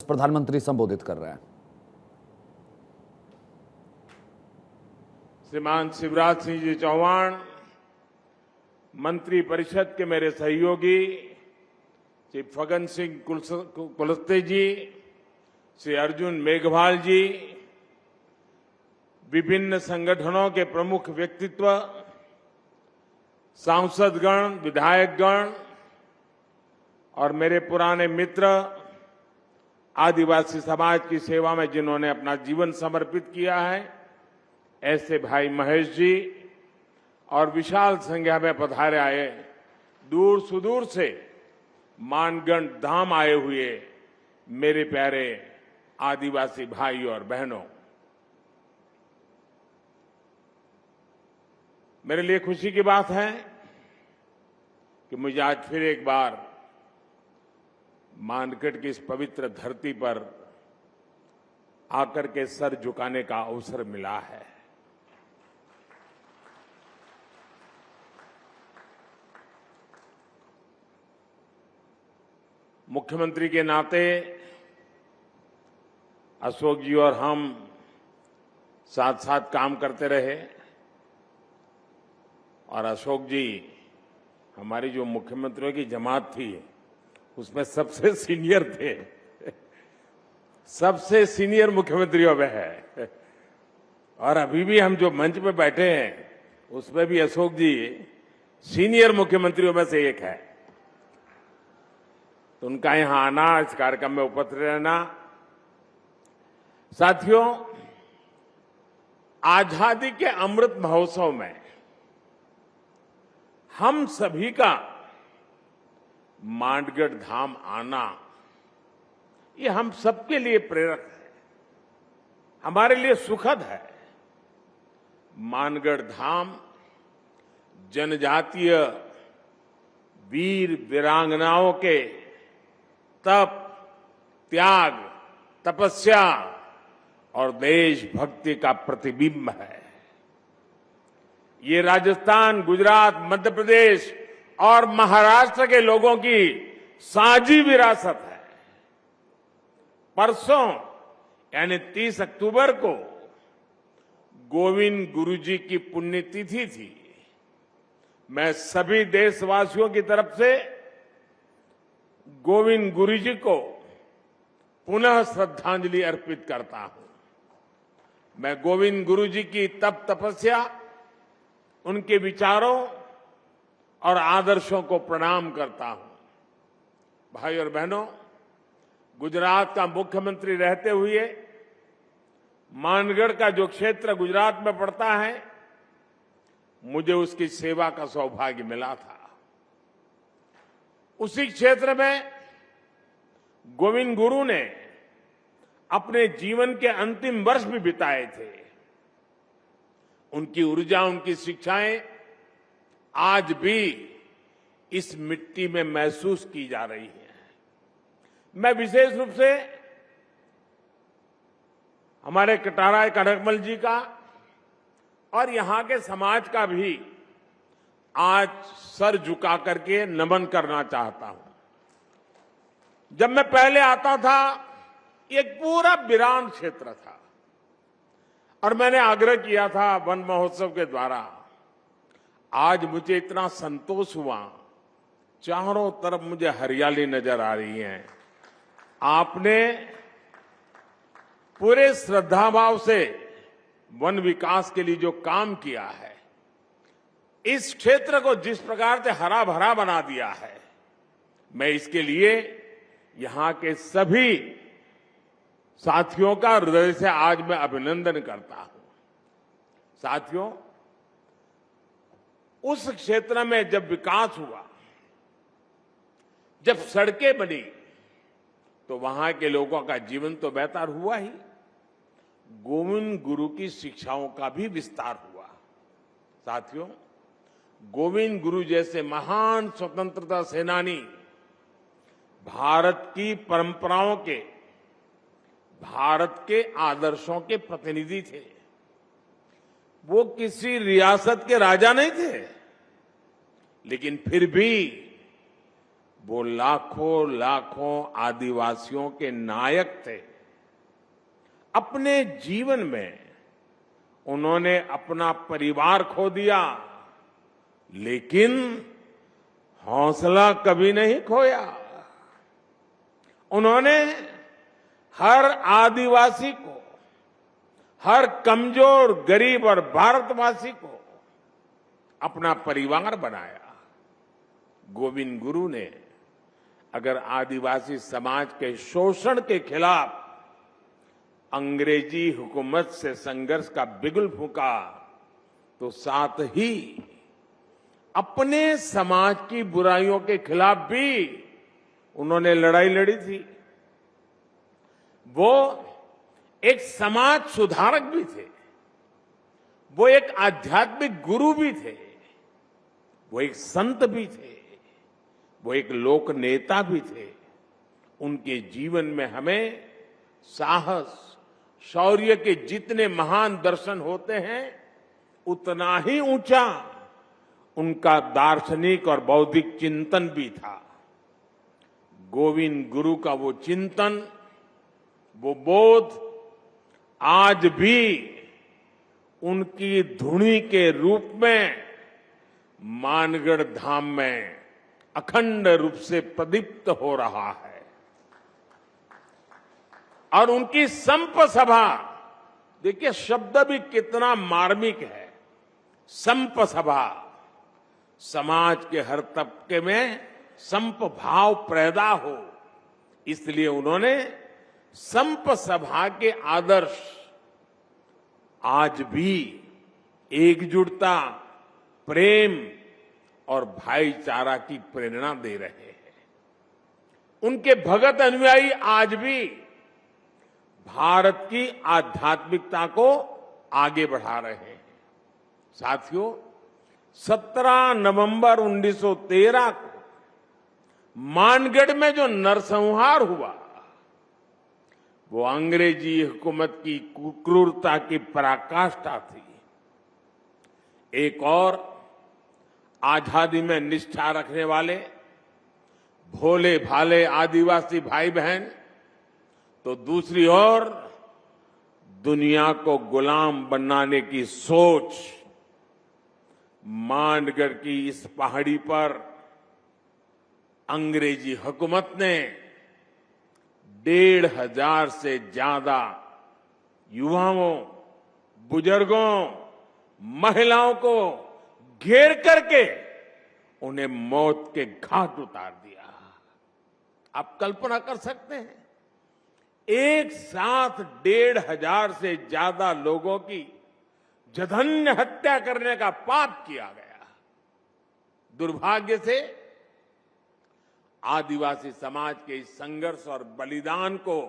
प्रधानमंत्री संबोधित कर रहे हैं। श्रीमान शिवराज सिंह जी चौहान, मंत्री परिषद के मेरे सहयोगी श्री फग्गन सिंह कुलस्ते जी, श्री अर्जुन मेघवाल जी, विभिन्न संगठनों के प्रमुख व्यक्तित्व, सांसदगण, विधायकगण और मेरे पुराने मित्र, आदिवासी समाज की सेवा में जिन्होंने अपना जीवन समर्पित किया है, ऐसे भाई महेश जी और विशाल संख्या में पधारे आए दूर सुदूर से मानगढ़ धाम आए हुए मेरे प्यारे आदिवासी भाई और बहनों, मेरे लिए खुशी की बात है कि मुझे आज फिर एक बार मानगढ़ की इस पवित्र धरती पर आकर के सर झुकाने का अवसर मिला है। मुख्यमंत्री के नाते अशोक जी और हम साथ साथ काम करते रहे और अशोक जी हमारी जो मुख्यमंत्रियों की जमात थी उसमें सबसे सीनियर थे, सबसे सीनियर मुख्यमंत्रियों में है। और अभी भी हम जो मंच पे बैठे हैं उसमें भी अशोक जी सीनियर मुख्यमंत्रियों में से एक है। तो उनका यहां आना, इस कार्यक्रम में उपस्थित रहना, साथियों, आजादी के अमृत महोत्सव में हम सभी का मानगढ़ धाम आना, ये हम सबके लिए प्रेरक है, हमारे लिए सुखद है। मानगढ़ धाम जनजातीय वीर वीरांगनाओं के तप, त्याग, तपस्या और देशभक्ति का प्रतिबिंब है। ये राजस्थान, गुजरात, मध्य प्रदेश और महाराष्ट्र के लोगों की साझी विरासत है। परसों यानी 30 अक्टूबर को गोविंद गुरु जी की पुण्यतिथि थी। मैं सभी देशवासियों की तरफ से गोविंद गुरु जी को पुनः श्रद्धांजलि अर्पित करता हूं। मैं गोविंद गुरु जी की तप तपस्या, उनके विचारों और आदर्शों को प्रणाम करता हूं। भाई और बहनों, गुजरात का मुख्यमंत्री रहते हुए मानगढ़ का जो क्षेत्र गुजरात में पड़ता है, मुझे उसकी सेवा का सौभाग्य मिला था। उसी क्षेत्र में गोविंद गुरु ने अपने जीवन के अंतिम वर्ष भी बिताए थे। उनकी ऊर्जा, उनकी शिक्षाएं आज भी इस मिट्टी में महसूस की जा रही हैं। मैं विशेष रूप से हमारे कटारा कनकमल जी का और यहां के समाज का भी आज सर झुका करके नमन करना चाहता हूं। जब मैं पहले आता था, एक पूरा वीरान क्षेत्र था और मैंने आग्रह किया था वन महोत्सव के द्वारा। आज मुझे इतना संतोष हुआ, चारों तरफ मुझे हरियाली नजर आ रही है। आपने पूरे श्रद्धाभाव से वन विकास के लिए जो काम किया है, इस क्षेत्र को जिस प्रकार से हरा भरा बना दिया है, मैं इसके लिए यहां के सभी साथियों का हृदय से आज मैं अभिनंदन करता हूं। साथियों, उस क्षेत्र में जब विकास हुआ, जब सड़कें बनी, तो वहां के लोगों का जीवन तो बेहतर हुआ ही, गोविंद गुरु की शिक्षाओं का भी विस्तार हुआ। साथियों, गोविंद गुरु जैसे महान स्वतंत्रता सेनानी भारत की परंपराओं के, भारत के आदर्शों के प्रतिनिधि थे। वो किसी रियासत के राजा नहीं थे, लेकिन फिर भी वो लाखों लाखों आदिवासियों के नायक थे। अपने जीवन में उन्होंने अपना परिवार खो दिया, लेकिन हौसला कभी नहीं खोया। उन्होंने हर आदिवासी को, हर कमजोर, गरीब और भारतवासी को अपना परिवार बनाया। गोविंद गुरु ने अगर आदिवासी समाज के शोषण के खिलाफ अंग्रेजी हुकूमत से संघर्ष का बिगुल फूंका, तो साथ ही अपने समाज की बुराइयों के खिलाफ भी उन्होंने लड़ाई लड़ी थी। वो एक समाज सुधारक भी थे, वो एक आध्यात्मिक गुरु भी थे, वो एक संत भी थे, वो एक लोक नेता भी थे। उनके जीवन में हमें साहस, शौर्य के जितने महान दर्शन होते हैं, उतना ही ऊंचा उनका दार्शनिक और बौद्धिक चिंतन भी था। गोविंद गुरु का वो चिंतन, वो बोध आज भी उनकी धुनी के रूप में मानगढ़ धाम में अखंड रूप से प्रदीप्त हो रहा है। और उनकी संप सभा, देखिए शब्द भी कितना मार्मिक है। संप सभा, समाज के हर तबके में संप भाव पैदा हो, इसलिए उन्होंने संप सभा के आदर्श आज भी एकजुटता, प्रेम और भाईचारा की प्रेरणा दे रहे हैं। उनके भगत अनुयायी आज भी भारत की आध्यात्मिकता को आगे बढ़ा रहे हैं। साथियों, 17 नवंबर 1913 को मानगढ़ में जो नरसंहार हुआ, वो अंग्रेजी हुकूमत की क्रूरता की पराकाष्ठा थी। एक और आजादी में निष्ठा रखने वाले भोले भाले आदिवासी भाई बहन, तो दूसरी ओर दुनिया को गुलाम बनाने की सोच। मानगढ़ की इस पहाड़ी पर अंग्रेजी हुकूमत ने 1,500 से ज्यादा युवाओं, बुजुर्गों, महिलाओं को घेर करके उन्हें मौत के घाट उतार दिया। आप कल्पना कर सकते हैं, एक साथ 1,500 से ज्यादा लोगों की जघन्य हत्या करने का पाप किया गया। दुर्भाग्य से आदिवासी समाज के इस संघर्ष और बलिदान को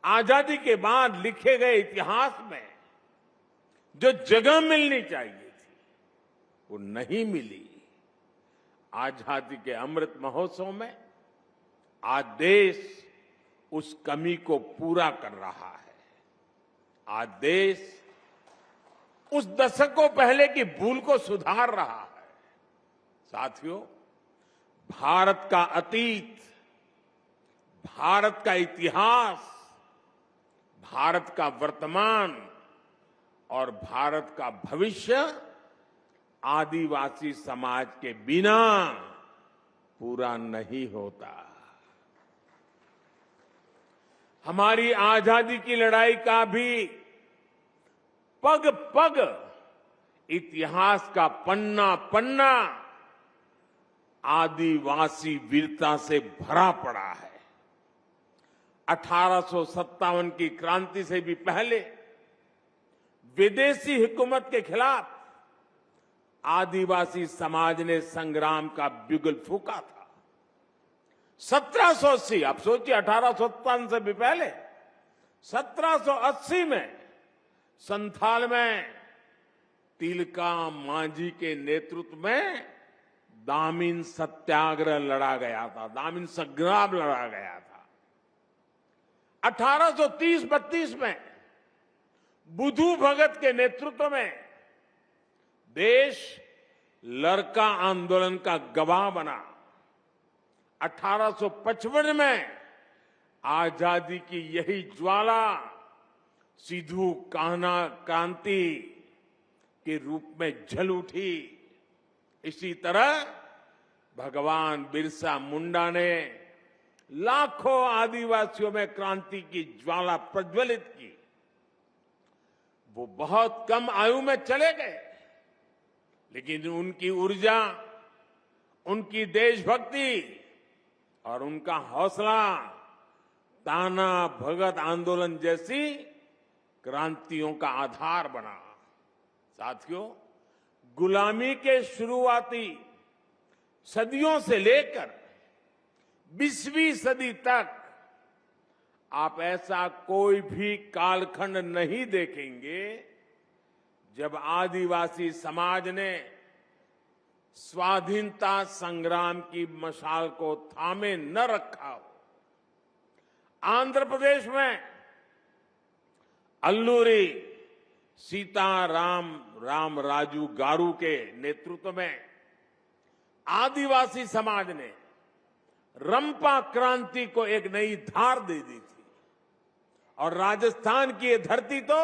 आजादी के बाद लिखे गए इतिहास में जो जगह मिलनी चाहिए थी, वो नहीं मिली। आजादी के अमृत महोत्सव में आज देश उस कमी को पूरा कर रहा है। आज देश उस दशकों पहले की भूल को सुधार रहा है। साथियों, भारत का अतीत, भारत का इतिहास, भारत का वर्तमान और भारत का भविष्य आदिवासी समाज के बिना पूरा नहीं होता। हमारी आजादी की लड़ाई का भी पग पग इतिहास का पन्ना पन्ना आदिवासी वीरता से भरा पड़ा है। 1857 की क्रांति से भी पहले विदेशी हुकूमत के खिलाफ आदिवासी समाज ने संग्राम का बिगुल फूंका था। 1780, आप सोचिए 1857 से भी पहले 1780 में संथाल में तिलका मांझी के नेतृत्व में दामिन सत्याग्रह लड़ा गया था, दामिन संग्राम लड़ा गया था। 1830-32 में बुधू भगत के नेतृत्व में देश लरका आंदोलन का गवाह बना। 1855 में आजादी की यही ज्वाला सिद्धू कान्हा क्रांति के रूप में जल उठी। इसी तरह भगवान बिरसा मुंडा ने लाखों आदिवासियों में क्रांति की ज्वाला प्रज्वलित की। वो बहुत कम आयु में चले गए, लेकिन उनकी ऊर्जा, उनकी देशभक्ति और उनका हौसला ताना भगत आंदोलन जैसी क्रांतियों का आधार बना। साथियों, गुलामी के शुरुआती सदियों से लेकर 20वीं सदी तक आप ऐसा कोई भी कालखंड नहीं देखेंगे जब आदिवासी समाज ने स्वाधीनता संग्राम की मशाल को थामे न रखा हो। आंध्र प्रदेश में अल्लूरी सीताराम राजू गारू के नेतृत्व में आदिवासी समाज ने रंपा क्रांति को एक नई धार दे दी थी, और राजस्थान की ये धरती तो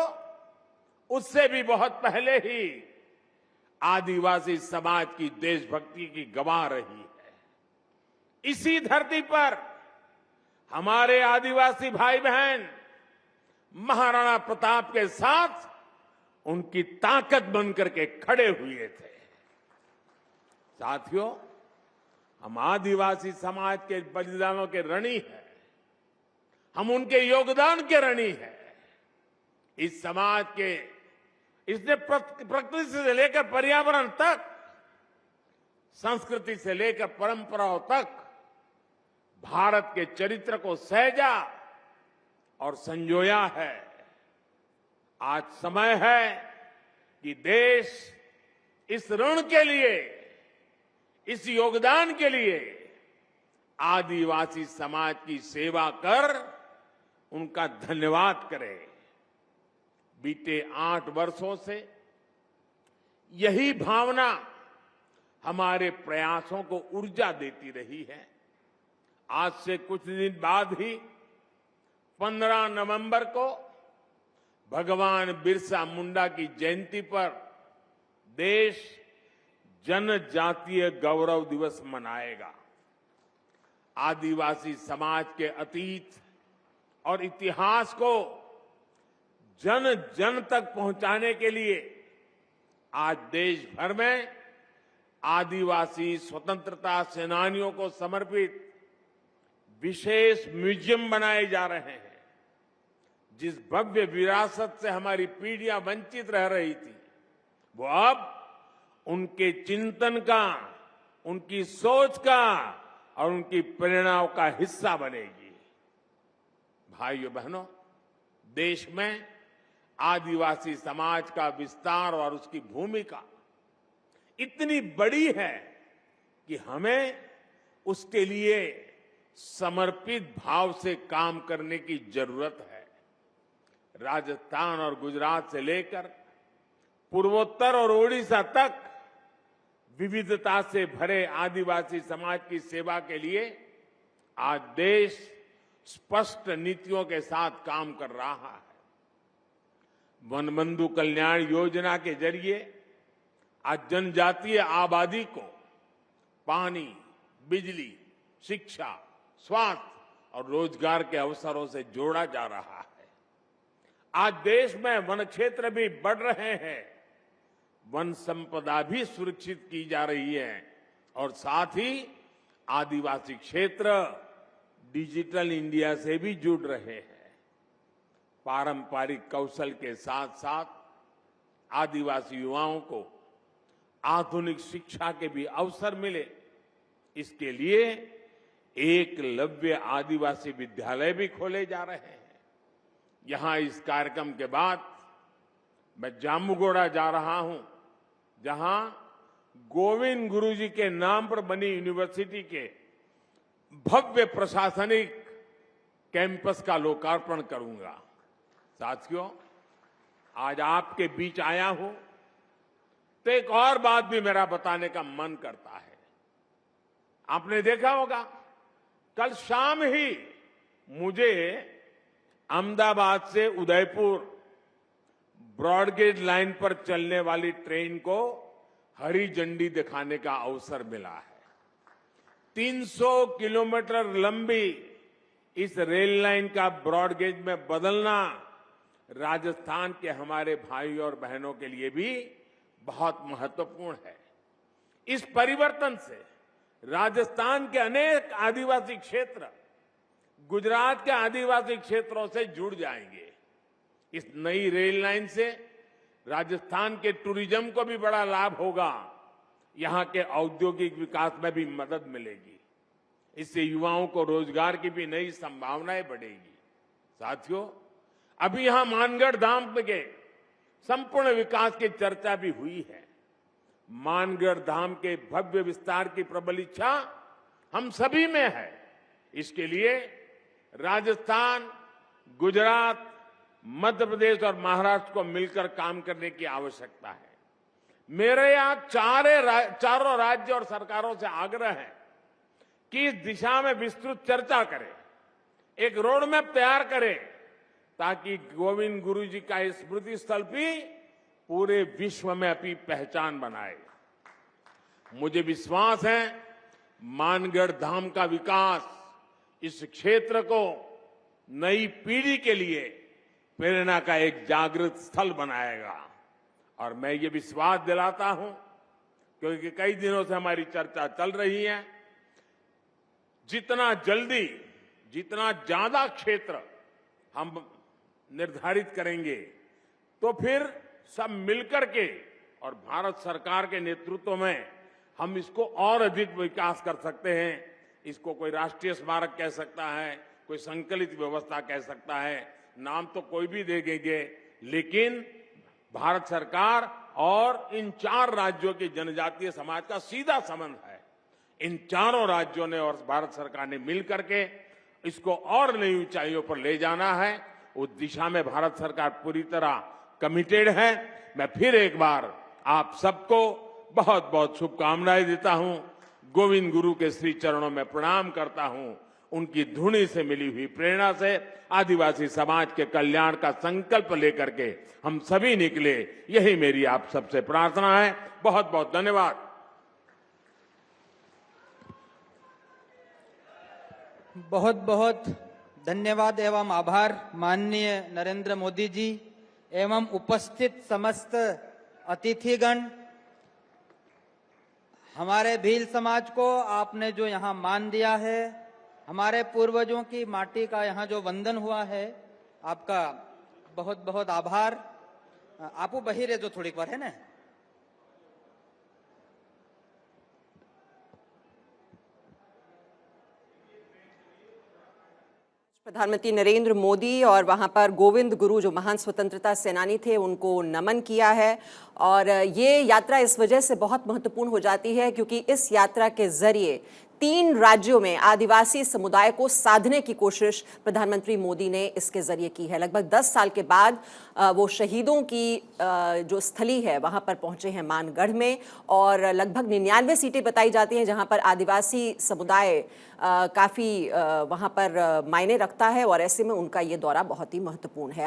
उससे भी बहुत पहले ही आदिवासी समाज की देशभक्ति की गवाह रही है। इसी धरती पर हमारे आदिवासी भाई बहन महाराणा प्रताप के साथ उनकी ताकत बनकर के खड़े हुए थे। साथियों, हम आदिवासी समाज के बलिदानों के ऋणी हैं, हम उनके योगदान के ऋणी हैं। इस समाज के इसने प्रकृति से लेकर पर्यावरण तक, संस्कृति से लेकर परंपराओं तक भारत के चरित्र को सहेजा और संजोया है। आज समय है कि देश इस ऋण के लिए, इस योगदान के लिए आदिवासी समाज की सेवा कर उनका धन्यवाद करे। बीते 8 वर्षों से यही भावना हमारे प्रयासों को ऊर्जा देती रही है। आज से कुछ दिन बाद ही 15 नवंबर को भगवान बिरसा मुंडा की जयंती पर देश जनजातीय गौरव दिवस मनाएगा। आदिवासी समाज के अतीत और इतिहास को जन जन तक पहुंचाने के लिए आज देश भर में आदिवासी स्वतंत्रता सेनानियों को समर्पित विशेष म्यूजियम बनाए जा रहे हैं। जिस भव्य विरासत से हमारी पीढ़ियां वंचित रह रही थी, वो अब उनके चिंतन का, उनकी सोच का और उनकी प्रेरणाओं का हिस्सा बनेगी। भाइयों बहनों, देश में आदिवासी समाज का विस्तार और उसकी भूमिका इतनी बड़ी है कि हमें उसके लिए समर्पित भाव से काम करने की जरूरत है। राजस्थान और गुजरात से लेकर पूर्वोत्तर और ओडिशा तक विविधता से भरे आदिवासी समाज की सेवा के लिए आज देश स्पष्ट नीतियों के साथ काम कर रहा है। वनबंधु कल्याण योजना के जरिए आज जनजातीय आबादी को पानी, बिजली, शिक्षा, स्वास्थ्य और रोजगार के अवसरों से जोड़ा जा रहा है। आज देश में वन क्षेत्र भी बढ़ रहे हैं, वन संपदा भी सुरक्षित की जा रही है और साथ ही आदिवासी क्षेत्र डिजिटल इंडिया से भी जुड़ रहे हैं। पारंपरिक कौशल के साथ साथ आदिवासी युवाओं को आधुनिक शिक्षा के भी अवसर मिले, इसके लिए एकलव्य आदिवासी विद्यालय भी खोले जा रहे हैं। यहां इस कार्यक्रम के बाद मैं जामुगोड़ा जा रहा हूं, जहां गोविंद गुरुजी के नाम पर बनी यूनिवर्सिटी के भव्य प्रशासनिक कैंपस का लोकार्पण करूंगा। साथियों, आज आपके बीच आया हूं तो एक और बात भी मेरा बताने का मन करता है। आपने देखा होगा कल शाम ही मुझे अहमदाबाद से उदयपुर ब्रॉडगेज लाइन पर चलने वाली ट्रेन को हरी झंडी दिखाने का अवसर मिला है। 300 किलोमीटर लंबी इस रेल लाइन का ब्रॉडगेज में बदलना राजस्थान के हमारे भाई और बहनों के लिए भी बहुत महत्वपूर्ण है। इस परिवर्तन से राजस्थान के अनेक आदिवासी क्षेत्र गुजरात के आदिवासी क्षेत्रों से जुड़ जाएंगे। इस नई रेल लाइन से राजस्थान के टूरिज्म को भी बड़ा लाभ होगा, यहां के औद्योगिक विकास में भी मदद मिलेगी। इससे युवाओं को रोजगार की भी नई संभावनाएं बढ़ेगी। साथियों, अभी यहां मानगढ़ धाम के संपूर्ण विकास की चर्चा भी हुई है। मानगढ़ धाम के भव्य विस्तार की प्रबल इच्छा हम सभी में है। इसके लिए राजस्थान, गुजरात, मध्य प्रदेश और महाराष्ट्र को मिलकर काम करने की आवश्यकता है। मेरे यहां चारों राज्य और सरकारों से आग्रह है कि इस दिशा में विस्तृत चर्चा करें, एक रोड मैप तैयार करें, ताकि गोविंद गुरु जी का स्मृति स्थल भी पूरे विश्व में अपनी पहचान बनाए। मुझे विश्वास है मानगढ़ धाम का विकास इस क्षेत्र को नई पीढ़ी के लिए प्रेरणा का एक जागृत स्थल बनाएगा। और मैं ये विश्वास दिलाता हूं, क्योंकि कई दिनों से हमारी चर्चा चल रही है, जितना जल्दी, जितना ज्यादा क्षेत्र हम निर्धारित करेंगे, तो फिर सब मिलकर के और भारत सरकार के नेतृत्व में हम इसको और अधिक विकास कर सकते हैं। इसको कोई राष्ट्रीय स्मारक कह सकता है, कोई संकलित व्यवस्था कह सकता है, नाम तो कोई भी दे देंगे, लेकिन भारत सरकार और इन 4 राज्यों के जनजातीय समाज का सीधा संबंध है। इन चारों राज्यों ने और भारत सरकार ने मिलकर के इसको और नई ऊंचाइयों पर ले जाना है। उस दिशा में भारत सरकार पूरी तरह कमिटेड है। मैं फिर एक बार आप सबको बहुत बहुत शुभकामनाएं देता हूं। गोविंद गुरु के श्री चरणों में प्रणाम करता हूं। उनकी धुनी से मिली हुई प्रेरणा से आदिवासी समाज के कल्याण का संकल्प लेकर के हम सभी निकले, यही मेरी आप सबसे प्रार्थना है। बहुत बहुत धन्यवाद। बहुत बहुत धन्यवाद एवं आभार माननीय नरेंद्र मोदी जी एवं उपस्थित समस्त अतिथिगण। हमारे भील समाज को आपने जो यहाँ मान दिया है, हमारे पूर्वजों की माटी का यहाँ जो वंदन हुआ है, आपका बहुत बहुत आभार। आपू बहिरे जो थोड़ी बार है ना। प्रधानमंत्री नरेंद्र मोदी और वहां पर गोविंद गुरु जो महान स्वतंत्रता सेनानी थे उनको नमन किया है। और ये यात्रा इस वजह से बहुत महत्वपूर्ण हो जाती है क्योंकि इस यात्रा के जरिए 3 राज्यों में आदिवासी समुदाय को साधने की कोशिश प्रधानमंत्री मोदी ने इसके जरिए की है। लगभग 10 साल के बाद वो शहीदों की जो स्थली है वहां पर पहुंचे हैं मानगढ़ में, और लगभग 99 सीटें बताई जाती हैं जहां पर आदिवासी समुदाय काफ़ी वहां पर मायने रखता है, और ऐसे में उनका ये दौरा बहुत ही महत्वपूर्ण है।